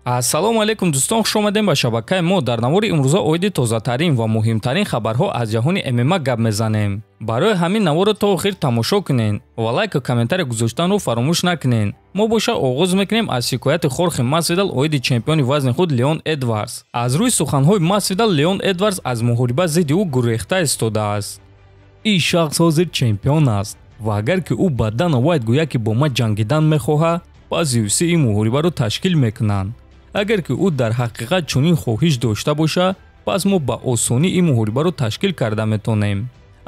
ассалому алайкум дӯстон, хуш омадем ба шабакаи мо. Дар навори имрӯза оиди тозатарин ва муҳимтарин хабарҳо аз ҷаҳони ММА гап мезанем. Барои ҳамин наворро то охир тамошо кунен ва лайку комментария гузоштанро фаромӯш накунен. Мо боша оғоз мекунем аз шикояти Хорхе Масвидал оиди чемпиони вазни худ Леон Эдвардс. Аз рӯи суханҳои Масвидал Леон Эдвардс аз муҳориба зидди ӯ гурехта истодааст. ин шахс ҳозир чемпион аст ва агар ки ӯ ба Дана Вайт гӯяд ки бо ман ҷангидан мехоҳад, пас UFC ин муҳорибаро ташкил мекунанд. агар ки ӯ дар ҳақиқат чунин хоҳиш дошта боша, пас мо ба осонӣ ин муҳорибаро ташкил карда метонем.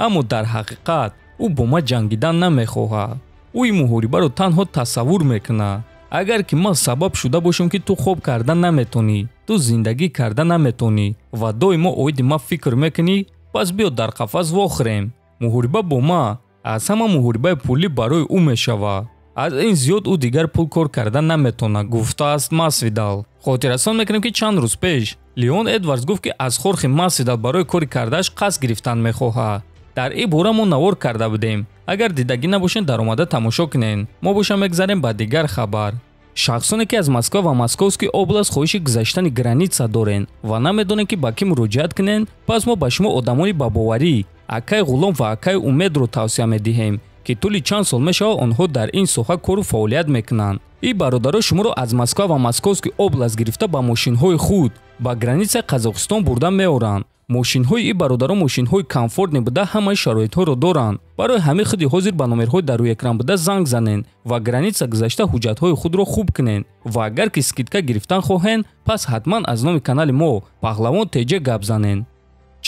аммо дар ҳақиқат ӯ бо ман ҷангидан намехоҳад. ӯ ин муҳорибаро танҳо тасаввур мекунад. агар ки ман сабаб шуда бошам ки ту хоб карда наметонӣ, ту зиндагӣ карда наметонӣ ва доимо оиди ман фикр мекунӣ, пас биё дар қафас вохӯрем. муҳориба бо ман аз ҳама муҳорибаи пулӣ барои ӯ мешавад. аз ин зиёд ӯ дигар пул кор карда наметонад, гуфтааст Масвидал. хотиррасон мекунем ки чанд рӯз пеш Леон Эдвардс гуфт ки аз Хорхе Масвидал барои кори кардааш қасд гирифтан мехоҳад. дар ин бора мо навор карда будем. агар дидагӣ набошед даромада тамошо кунен. мо боша мегзарем ба дигар хабар. шахсоне ки аз Москва ва Московский област хоҳиши гузаштани граница дорен ва намедонен ки ба кӣ муроҷиат кунен, пас мо ба шумо одамони бабоварӣ Акай Ғулом ва Акай Умедро тавсия медиҳем ки тӯли чанд сол мешавад онҳо дар ин соҳа кору фаъолият мекунанд. ин бародаро шуморо аз Москва ва Московский област гирифта ба мошинҳои худ ба границаи Қазоқистон бурда меоранд. мошинҳои ин бародаро мошинҳои комфортне буда ҳамаи шароитҳоро доранд. барои ҳамин худи ҳозир ба номерҳои дар рӯи экран буда занг занен ва граница гузашта ҳуҷҷатҳои худро хуб кунен ва агар ки скидка гирифтан хоҳен, пас ҳатман аз номи канали мо Паҳлавон ТЖ гап занен.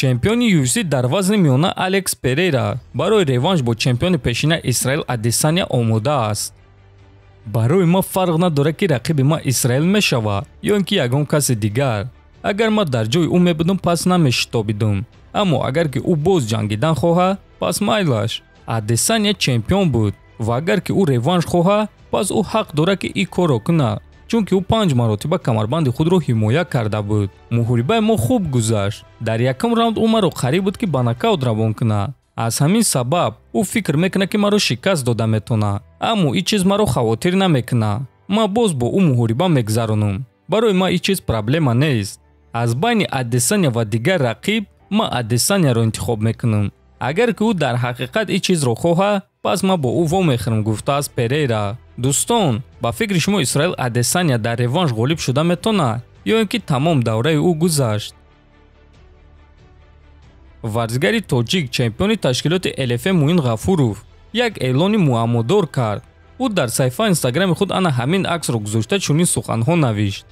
чемпиони UFC дар вазни миёна Алекс Перейра барои реванш бо чемпиони пешина Исраил Адесаня омода аст. барои ман фарқ надорад ки рақиби ман Исраил мешавад ё ин ки ягон каси дигар. агар ман дар ҷои ӯ мебудам, пас намешитобидум. аммо агар ки ӯ боз ҷангидан хоҳад, пас майлаш. Адесаня чемпион буд ва агар ки ӯ реванш хоҳад, пас ӯ ҳақ дорад ки ин корро кунад, чунки ӯ 5 маротиба камарбанди худро ҳимоя карда буд. муҳорибаи мо хуб гузашт. дар якум раунд ӯ маро қариб буд ки ба нокаут равон кунад. аз ҳамин сабаб ӯ фикр мекунад ки маро шикаст дода метавонад. аммо ин чиз маро хавотир намекунад. ман боз бо ӯ муҳориба мегзаронам. барои ман ин чиз проблема нест. аз байни Адесаня ва дигар рақиб ман Адесаняро интихоб мекунам. агар ки ӯ дар ҳақиқат ин чизро хоҳад, пас ман бо ӯ вомехӯрам, гуфтааст Перейра. дӯстон, ба фикри шумо Исраил Адесаня дар реванш ғолиб шуда метавонад ё ин ки тамом давраи ӯ гузашт? варзигари тоҷик чемпиони ташкилоти LFA Муин Ғафуров як эълони муаммодор кард. ӯ дар саҳифаи инстаграми худ ана ҳамин аксро гузошта чунин суханҳо навишт: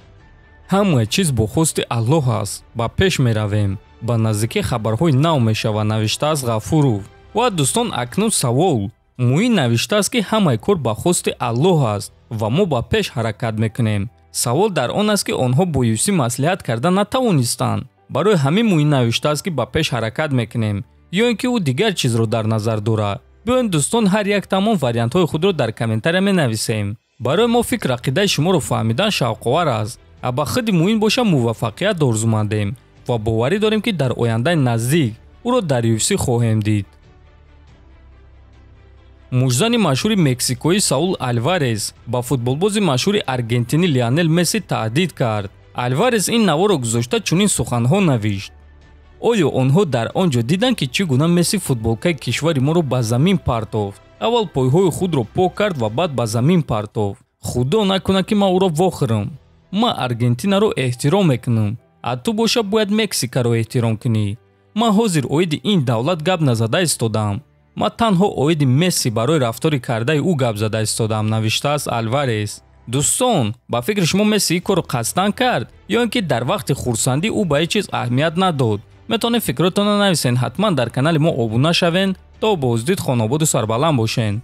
ҳамаи чиз бо хости Аллоҳ аст. ба пеш меравем. ба наздикӣ хабарҳои нав мешавад, навиштааст Ғафуров. ва дӯстон, акнун савол. Муин навиштааст ки ҳамаи кор ба хости Аллоҳ аст ва мо ба пеш ҳаракат мекунем. савол дар он аст ки онҳо бо UFC маслиҳат карда натавонистанд. барои ҳамин Муин навиштааст ки ба пеш ҳаракат мекунем ё ин ки ӯ дигар чизро дар назар дорад. биёед дӯстон, ҳар як тамом вариантҳои худро дар комментария менависем. барои мо фикр ақидаи шуморо фаҳмидан шавқовар аст. ба худи Муин боша муваффақият орзумандем ва боварӣ дорем ки дар ояндаи наздик ӯро дар UFC хоҳем дид. мужзани машҳури мексикоӣ Саул Альварес ба футболбози машҳури аргентинӣ Лионел Месси таҳдид кард. Альварес ин наворро гузошта чунин суханҳо навишт: оё онҳо дар он ҷо диданд ки чӣ гуна Месси футболкаи кишвари моро ба замин партофт. аввал пойҳои худро пок кард ва баъд ба замин партофт. худо накунад ки ман ӯро вохӯрам. ман Аргентинаро эҳтиром мекунам. а ту боша бояд Мексикаро эҳтиром кунӣ. ман ҳозир оиди ин давлат гап назада истодам. ман танҳо оиди Месси барои рафтори кардаи ӯ гап зада истодам, навиштааст Альварес. дӯстон, ба фикри шумо Месси ин корро қасдан кард ё ин ки дар вақти хурсандӣ ӯ ба ҳеҷ чиз аҳамият надод? метавонед фикротонро нависен. ҳатман дар канали мо обуна шавен. то боздид, хонободу сарбаланд бошен.